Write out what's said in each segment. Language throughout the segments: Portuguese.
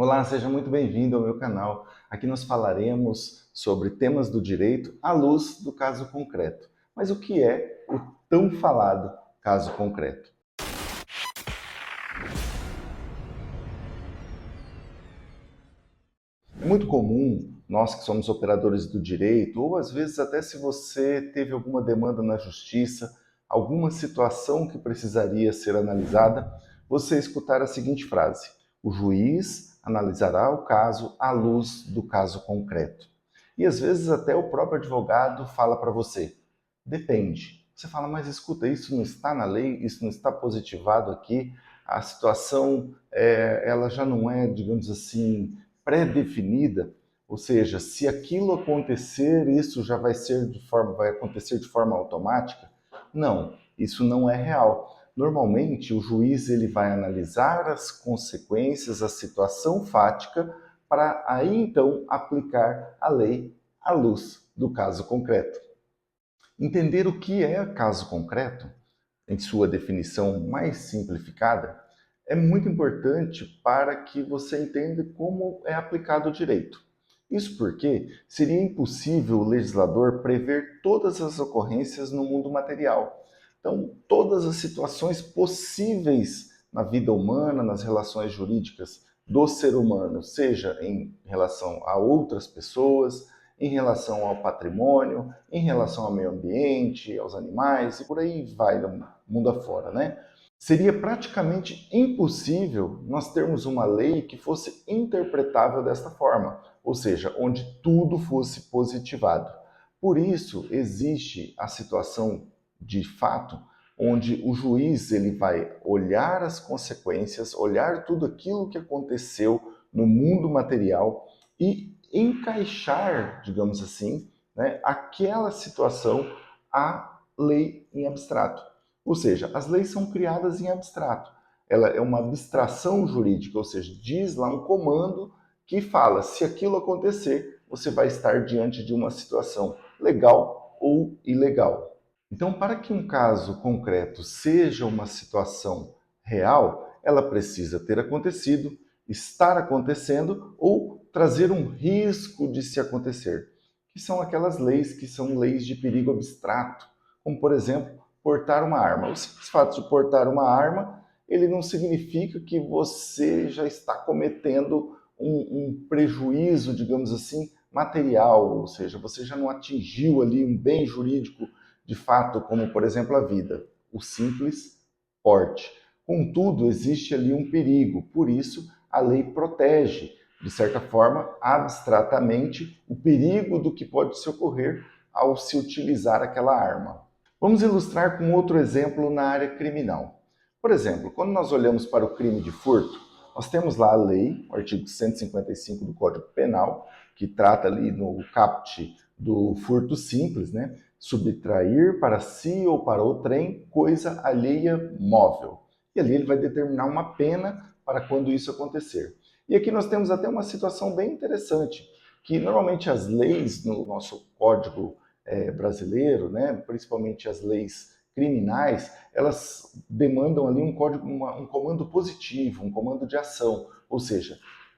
Olá, seja muito bem-vindo ao meu canal. Aqui nós falaremos sobre temas do direito à luz do caso concreto. Mas o que é o tão falado caso concreto? É muito comum, nós que somos operadores do direito, ou às vezes até se você teve alguma demanda na justiça, alguma situação que precisaria ser analisada, você escutar a seguinte frase: o juiz analisará o caso à luz do caso concreto. E às vezes até o próprio advogado fala para você: depende. Você fala, mas escuta, isso não está na lei, isso não está positivado aqui, a situação ela já não é, digamos assim, pré-definida, ou seja, se aquilo acontecer, isso já vai acontecer de forma automática? Não, isso não é real. Normalmente, o juiz ele vai analisar as consequências, a situação fática, para aí então aplicar a lei à luz do caso concreto. Entender o que é caso concreto, em sua definição mais simplificada, é muito importante para que você entenda como é aplicado o direito. Isso porque seria impossível o legislador prever todas as ocorrências no mundo material. Então, todas as situações possíveis na vida humana, nas relações jurídicas do ser humano, seja em relação a outras pessoas, em relação ao patrimônio, em relação ao meio ambiente, aos animais e por aí vai, mundo afora, né? Seria praticamente impossível nós termos uma lei que fosse interpretável desta forma, ou seja, onde tudo fosse positivado. Por isso, existe a situação de fato onde o juiz ele vai olhar as consequências, olhar tudo aquilo que aconteceu no mundo material e encaixar, digamos assim, né, aquela situação à lei em abstrato. Ou seja, as leis são criadas em abstrato. Ela é uma abstração jurídica, ou seja, diz lá um comando que fala: se aquilo acontecer, você vai estar diante de uma situação legal ou ilegal. Então, para que um caso concreto seja uma situação real, ela precisa ter acontecido, estar acontecendo ou trazer um risco de se acontecer, que são aquelas leis que são leis de perigo abstrato, como, por exemplo, portar uma arma. O simples fato de portar uma arma, ele não significa que você já está cometendo um prejuízo, digamos assim, material, ou seja, você já não atingiu ali um bem jurídico de fato, como, por exemplo, a vida, o simples porte. Contudo, existe ali um perigo, por isso a lei protege, de certa forma, abstratamente, o perigo do que pode se ocorrer ao se utilizar aquela arma. Vamos ilustrar com outro exemplo na área criminal. Por exemplo, quando nós olhamos para o crime de furto, nós temos lá a lei, o artigo 155 do Código Penal, que trata ali no caput do furto simples, né? Subtrair para si ou para outrem coisa alheia móvel. E ali ele vai determinar uma pena para quando isso acontecer. E aqui nós temos até uma situação bem interessante, que normalmente as leis no nosso Código brasileiro, né, principalmente as leis criminais, elas demandam ali um código, um comando positivo, um comando de ação, ou seja,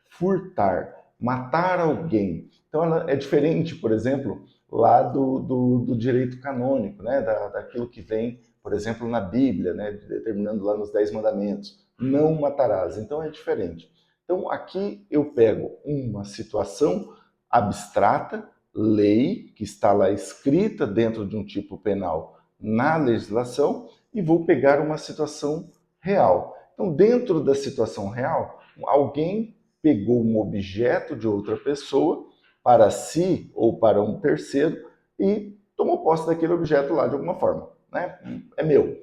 furtar, matar alguém. Então ela é diferente, por exemplo, lá do direito canônico, né, daquilo que vem, por exemplo, na Bíblia, né, determinando lá nos 10 mandamentos, não matarás. Então é diferente. Então aqui eu pego uma situação abstrata, lei, que está lá escrita dentro de um tipo penal na legislação, e vou pegar uma situação real. Então, dentro da situação real, alguém pegou um objeto de outra pessoa para si ou para um terceiro e tomou posse daquele objeto lá de alguma forma. Né? É meu,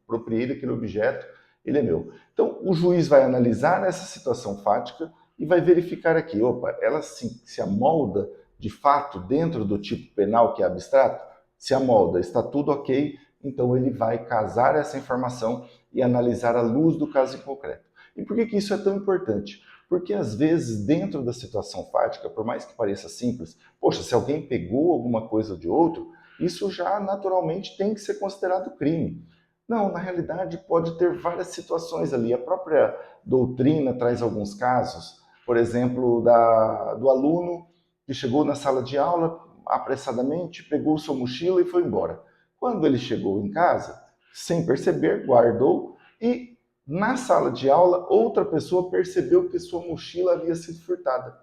apropriei daquele objeto, ele é meu. Então, o juiz vai analisar essa situação fática e vai verificar aqui, opa, ela se amolda de fato dentro do tipo penal que é abstrato? Se amolda, está tudo ok, então ele vai casar essa informação e analisar à luz do caso em concreto. E por que isso é tão importante? Porque às vezes, dentro da situação fática, por mais que pareça simples, poxa, se alguém pegou alguma coisa de outro, isso já naturalmente tem que ser considerado crime. Não, na realidade pode ter várias situações ali. A própria doutrina traz alguns casos. por exemplo, do aluno que chegou na sala de aula apressadamente, pegou sua mochila e foi embora. Quando ele chegou em casa, sem perceber, guardou e na sala de aula outra pessoa percebeu que sua mochila havia sido furtada.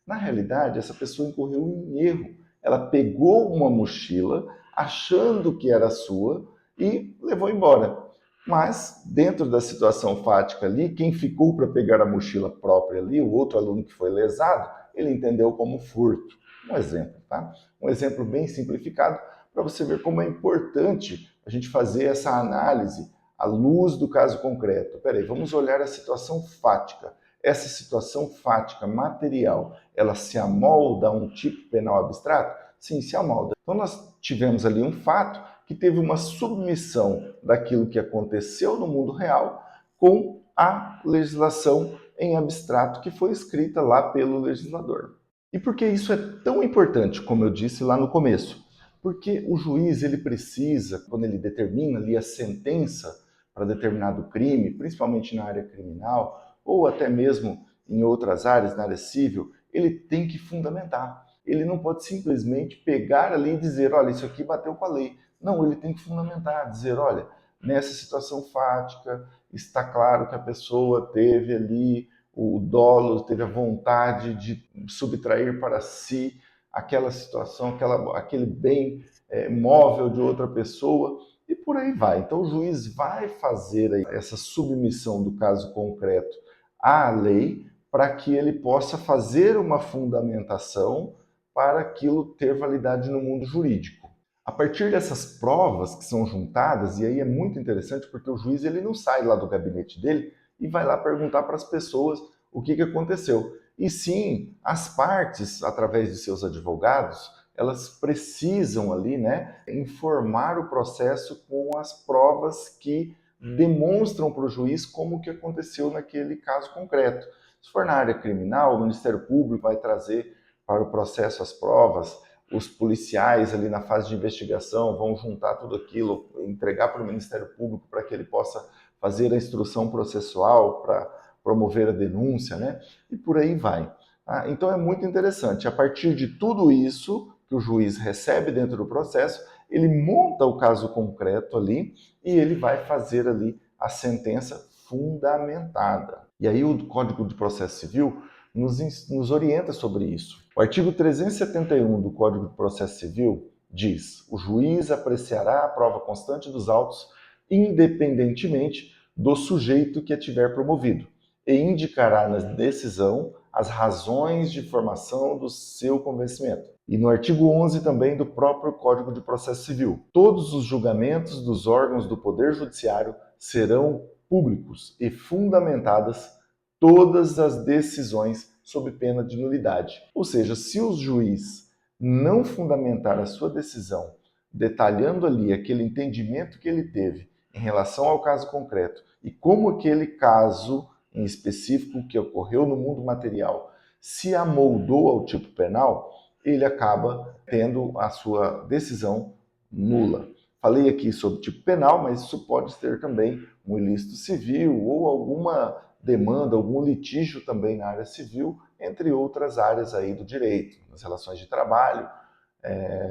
Na realidade, essa pessoa incorreu em erro. Ela pegou uma mochila achando que era sua e levou embora. Mas, dentro da situação fática ali, quem ficou para pegar a mochila própria ali, o outro aluno que foi lesado, ele entendeu como furto. Um exemplo, tá? Um exemplo bem simplificado para você ver como é importante a gente fazer essa análise à luz do caso concreto. Peraí, vamos olhar a situação fática. Essa situação fática material, ela se amolda a um tipo penal abstrato? Sim, se amolda. Então nós tivemos ali um fato que teve uma submissão daquilo que aconteceu no mundo real com a legislação em abstrato que foi escrita lá pelo legislador. E por que isso é tão importante, como eu disse lá no começo? Porque o juiz ele precisa, quando ele determina ali a sentença para determinado crime, principalmente na área criminal, ou até mesmo em outras áreas, na área civil, ele tem que fundamentar. Ele não pode simplesmente pegar ali e dizer, olha, isso aqui bateu com a lei. Não, ele tem que fundamentar, dizer, olha, nessa situação fática, está claro que a pessoa teve ali o dolo, teve a vontade de subtrair para si aquela situação, aquele bem móvel de outra pessoa, e por aí vai. Então o juiz vai fazer aí essa submissão do caso concreto à lei para que ele possa fazer uma fundamentação para aquilo ter validade no mundo jurídico. A partir dessas provas que são juntadas, e aí é muito interessante porque o juiz ele não sai lá do gabinete dele e vai lá perguntar para as pessoas o que aconteceu. E sim, as partes, através de seus advogados, elas precisam ali, né, informar o processo com as provas que demonstram para o juiz como que aconteceu naquele caso concreto. Se for na área criminal, o Ministério Público vai trazer para o processo as provas, os policiais ali na fase de investigação vão juntar tudo aquilo, entregar para o Ministério Público para que ele possa fazer a instrução processual, para promover a denúncia, né? E por aí vai. Ah, então é muito interessante. A partir de tudo isso que o juiz recebe dentro do processo, ele monta o caso concreto ali e ele vai fazer ali a sentença fundamentada. E aí o Código de Processo Civil nos orienta sobre isso. O artigo 371 do Código de Processo Civil diz: o juiz apreciará a prova constante dos autos independentemente do sujeito que a tiver promovido e indicará na decisão as razões de formação do seu convencimento. E no artigo 11 também do próprio Código de Processo Civil, todos os julgamentos dos órgãos do Poder Judiciário serão públicos e fundamentadas todas as decisões sob pena de nulidade. Ou seja, se o juiz não fundamentar a sua decisão, detalhando ali aquele entendimento que ele teve em relação ao caso concreto e como aquele caso em específico que ocorreu no mundo material se amoldou ao tipo penal, ele acaba tendo a sua decisão nula. Falei aqui sobre tipo penal, mas isso pode ser também um ilícito civil ou alguma demanda, algum litígio também na área civil, entre outras áreas aí do direito, nas relações de trabalho,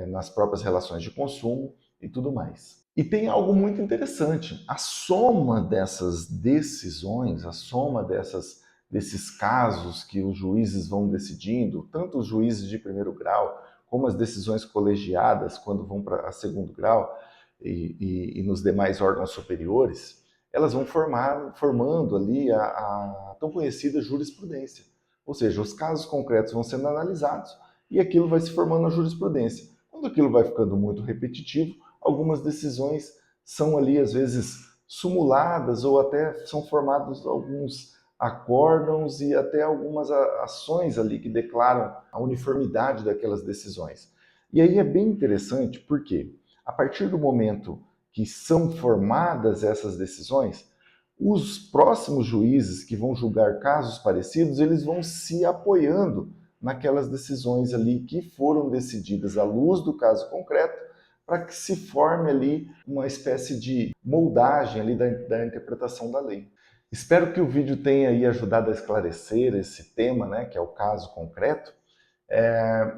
nas próprias relações de consumo e tudo mais. E tem algo muito interessante, a soma dessas decisões, a soma desses casos que os juízes vão decidindo, tanto os juízes de primeiro grau, como as decisões colegiadas quando vão para segundo grau e nos demais órgãos superiores, elas vão formando ali a tão conhecida jurisprudência. Ou seja, os casos concretos vão sendo analisados e aquilo vai se formando na jurisprudência. Quando aquilo vai ficando muito repetitivo, algumas decisões são ali, às vezes, sumuladas ou até são formados alguns acórdãos e até algumas ações ali que declaram a uniformidade daquelas decisões. E aí é bem interessante porque, a partir do momento que são formadas essas decisões, os próximos juízes que vão julgar casos parecidos, eles vão se apoiando naquelas decisões ali que foram decididas à luz do caso concreto, para que se forme ali uma espécie de moldagem ali da interpretação da lei. Espero que o vídeo tenha aí ajudado a esclarecer esse tema, né, que é o caso concreto.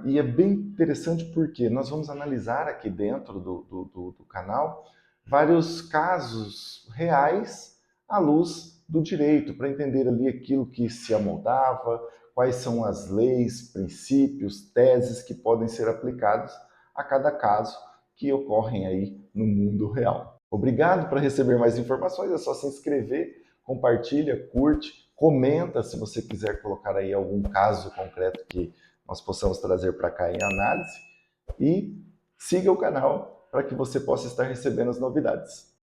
E é bem interessante porque nós vamos analisar aqui dentro do canal vários casos reais à luz do direito, para entender ali aquilo que se amoldava, quais são as leis, princípios, teses que podem ser aplicados a cada caso que ocorrem aí no mundo real. Obrigado. Para receber mais informações é só se inscrever, compartilha, curte, comenta se você quiser colocar aí algum caso concreto que nós possamos trazer para cá em análise, e siga o canal para que você possa estar recebendo as novidades.